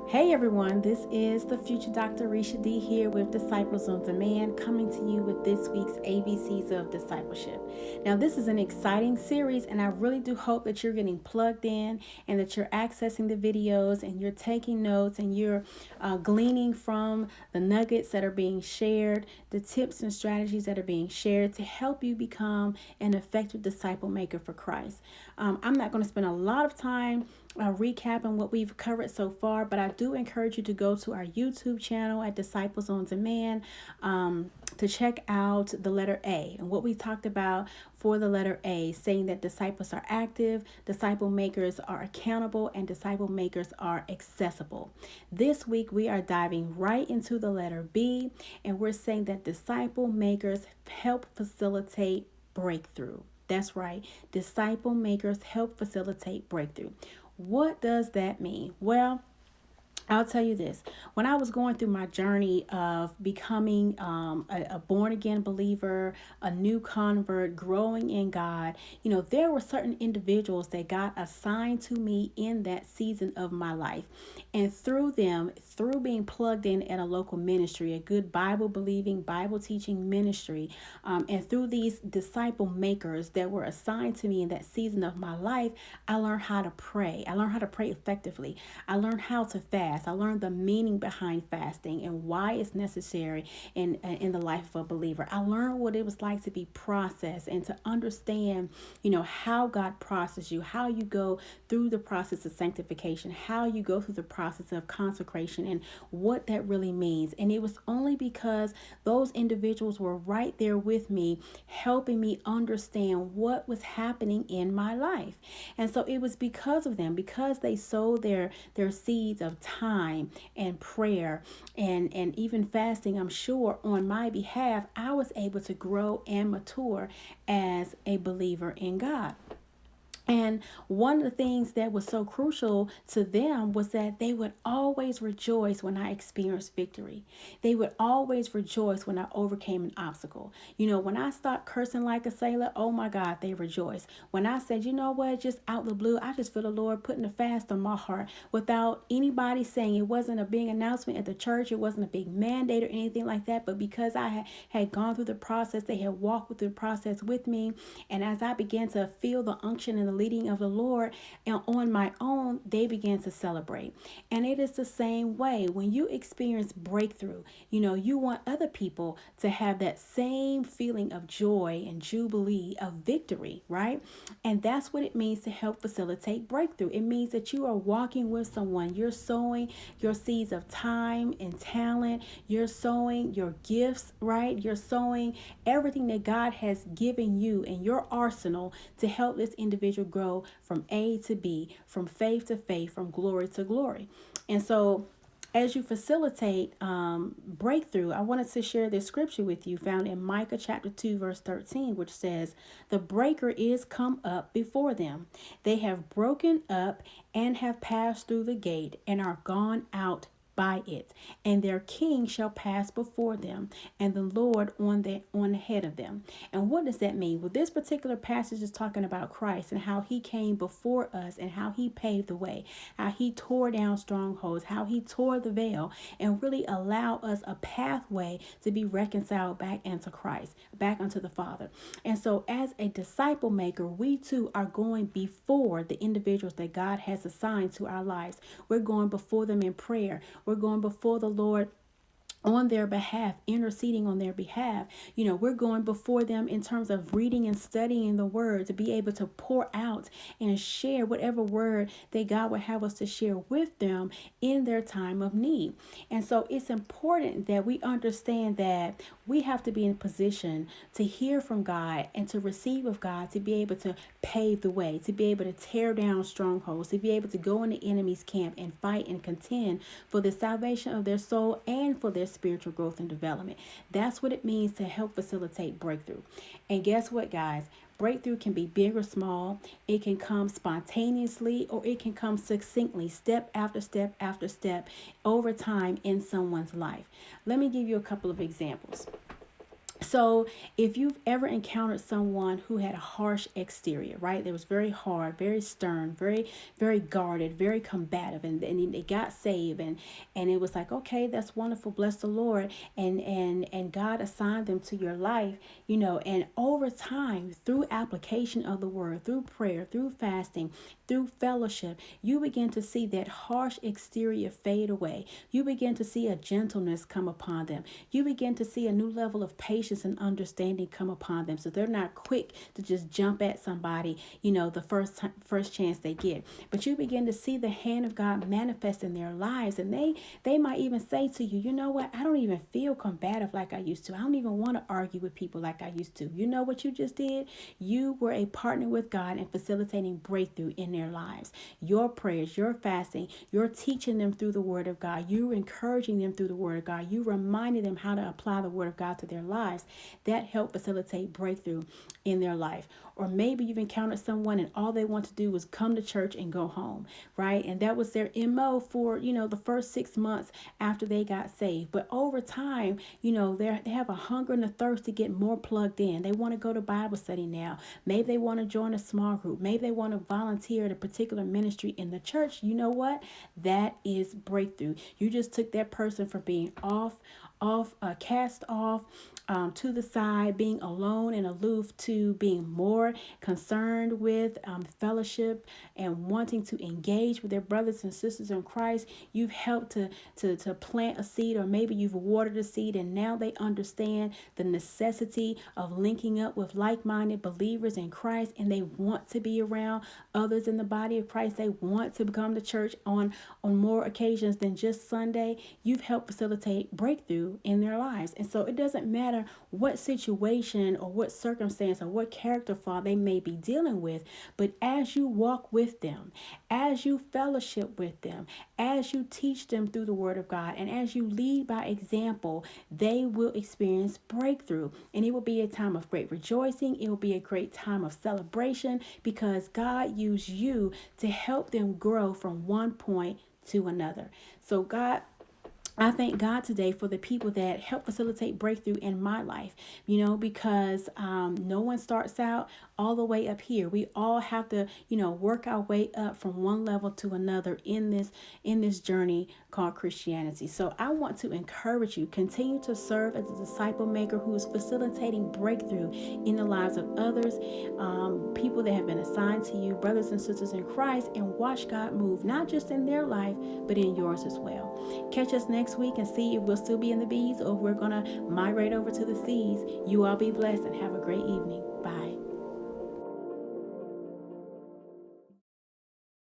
Hey everyone, this is the future Dr. Risha D here with Disciples on Demand, coming to you with this week's ABCs of Discipleship. Now, this is an exciting series, and I really do hope that you're getting plugged in and that you're accessing the videos and you're taking notes and you're gleaning from the nuggets that are being shared, the tips and strategies that are being shared to help you become an effective disciple maker for Christ. I'm not going to spend a lot of time recapping what we've covered so far, but I do encourage you to go to our YouTube channel at Disciples on Demand to check out the letter A and what we talked about for the letter A, saying that disciples are active, disciple makers are accountable, and disciple makers are accessible. This week we are diving right into the letter B, and we're saying that disciple makers help facilitate breakthrough. That's right. Disciple makers help facilitate breakthrough. What does that mean? Well, I'll tell you this. When I was going through my journey of becoming a born again believer, a new convert, growing in God, there were certain individuals that God assigned to me in that season of my life. And through them, through being plugged in at a local ministry, a good Bible believing, Bible teaching ministry, and through these disciple makers that were assigned to me in that season of my life, I learned how to pray. I learned how to pray effectively. I learned how to fast. I learned the meaning behind fasting and why it's necessary in the life of a believer. I learned what it was like to be processed and to understand, how God processes you, how you go through the process of sanctification, how you go through the process of consecration, and what that really means. And it was only because those individuals were right there with me, helping me understand what was happening in my life. And so it was because of them, because they sowed their seeds of time and prayer and even fasting, I'm sure, on my behalf, I was able to grow and mature as a believer in God. And one of the things that was so crucial to them was that they would always rejoice when I experienced victory. They would always rejoice when I overcame an obstacle. When I stopped cursing like a sailor, oh my God, they rejoiced. When I said, you know what, just out the blue, I just feel the Lord putting a fast on my heart without anybody saying. It wasn't a big announcement at the church. It wasn't a big mandate or anything like that. But because I had gone through the process, they had walked through the process with me. And as I began to feel the unction and the leading of the Lord and on my own, they began to celebrate. And it is the same way when you experience breakthrough. You want other people to have that same feeling of joy and jubilee of victory, right? And that's what it means to help facilitate breakthrough. It means that you are walking with someone. You're sowing your seeds of time and talent. You're sowing your gifts, right? You're sowing everything that God has given you in your arsenal to help this individual grow from A to B, from faith to faith, from glory to glory. And so as you facilitate breakthrough, I wanted to share this scripture with you found in Micah chapter 2, verse 13, which says, "The breaker is come up before them. They have broken up and have passed through the gate and are gone out by it, and their king shall pass before them, and the Lord on ahead of them." And what does that mean? Well, this particular passage is talking about Christ and how he came before us and how he paved the way, how he tore down strongholds, how he tore the veil and really allowed us a pathway to be reconciled back into Christ, back unto the Father. And so as a disciple maker, we too are going before the individuals that God has assigned to our lives. We're going before them in prayer. We're going before the Lord on their behalf, interceding on their behalf. We're going before them in terms of reading and studying the word to be able to pour out and share whatever word that God would have us to share with them in their time of need. And so it's important that we understand that we have to be in a position to hear from God and to receive of God, to be able to pave the way, to be able to tear down strongholds, to be able to go in the enemy's camp and fight and contend for the salvation of their soul and for their spiritual growth and development. That's what it means to help facilitate breakthrough. And guess what, guys? Breakthrough can be big or small. It can come spontaneously or it can come succinctly, step after step after step, over time in someone's life. Let me give you a couple of examples. So, if you've ever encountered someone who had a harsh exterior, right? They was very hard, very stern, very guarded, very combative, and they got saved, and it was like, okay, that's wonderful, bless the Lord, and God assigned them to your life, and over time, through application of the word, through prayer, through fasting, through fellowship, you begin to see that harsh exterior fade away. You begin to see a gentleness come upon them. You begin to see a new level of patience and understanding come upon them. So they're not quick to just jump at somebody, the first chance they get. But you begin to see the hand of God manifest in their lives. And they might even say to you, you know what? I don't even feel combative like I used to. I don't even want to argue with people like I used to. You know what you just did? You were a partner with God in facilitating breakthrough in their lives. Your prayers, your fasting, you're teaching them through the word of God. You're encouraging them through the word of God. You reminding them how to apply the word of God to their lives. That helped facilitate breakthrough in their life. Or maybe you've encountered someone and all they want to do is come to church and go home, right? And that was their MO for, the first 6 months after they got saved. But over time, they have a hunger and a thirst to get more plugged in. They want to go to Bible study now. Maybe they want to join a small group. Maybe they want to volunteer at a particular ministry in the church. You know what? That is breakthrough. You just took that person from being cast off, to the side, being alone and aloof, to being more concerned with fellowship and wanting to engage with their brothers and sisters in Christ. You've helped to plant a seed, or maybe you've watered a seed, and now they understand the necessity of linking up with like-minded believers in Christ, and they want to be around others in the body of Christ. They want to come to church on more occasions than just Sunday. You've helped facilitate breakthrough in their lives. And so it doesn't matter what situation or what circumstance or what character flaw they may be dealing with, but as you walk with them, as you fellowship with them, as you teach them through the word of God, and as you lead by example, they will experience breakthrough. And it will be a time of great rejoicing. It will be a great time of celebration, because God used you to help them grow from one point to another. So I thank God today for the people that help facilitate breakthrough in my life, because no one starts out all the way up here. We all have to, work our way up from one level to another in this journey called Christianity. So I want to encourage you, continue to serve as a disciple maker who is facilitating breakthrough in the lives of others, people that have been assigned to you, brothers and sisters in Christ, and watch God move, not just in their life, but in yours as well. Catch us next week and see if we'll still be in the B's or if we're going to migrate over to the C's. You all be blessed and have a great evening.